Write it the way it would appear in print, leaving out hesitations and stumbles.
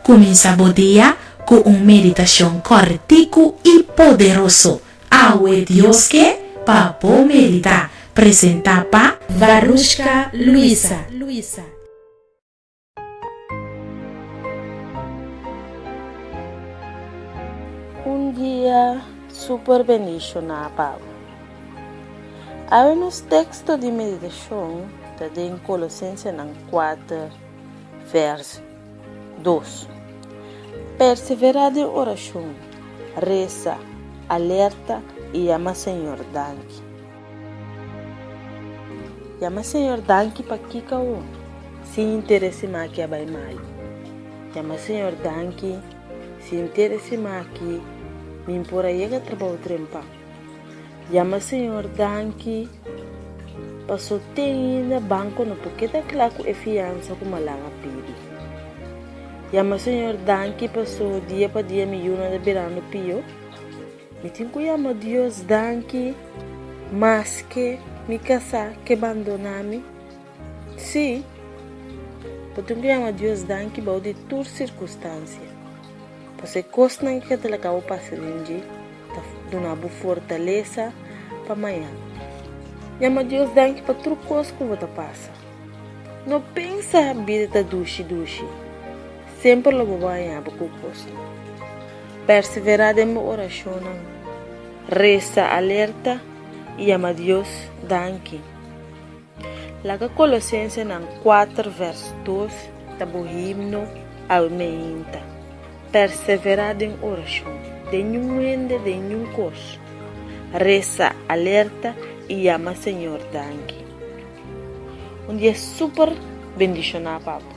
Comienza o dia com uma meditação cortico e poderoso. Awe Dios que papo medita. Presenta pa Varushka Luisa. Dia super bendicionado, Pablo. Há nos textos de meditação em Colossenses 4, verso 2. Perseverar em oração, reza, alerta e ama Senhor danke. Yama Senhor danke para que caô, se interesse mais que abai mai. Yama Senhor danke, se interesse mais que me impor aí que trabalho trempa. Yama Senhor danke, passou ainda banco no porque da claro é fiança como malanga pedi. Yama Senhor danke, passou dia para dia me yuna de berando pio. Me tinha yama Deus danke, mas que me casar que abandonar-me. Sim, porque eu yama Deus danke, bao de todas circunstâncias. Você gosta que te legal o passarinho, tá dando fortaleza para amanhã. E a Deus dá que para trucos que você passa. Não pensa a vida da duche. Sempre lo vai a pouco custo. Perseverar em oração, reza, alerta e ama Deus dá que. Laga Colossenses 4 verso 2 tá bo himno ao meinta. Perseverar em oração, de nenhum ende, de nenhum coisa. Reza, alerta e ama Senhor danke. Um dia super bendicionado, Papa.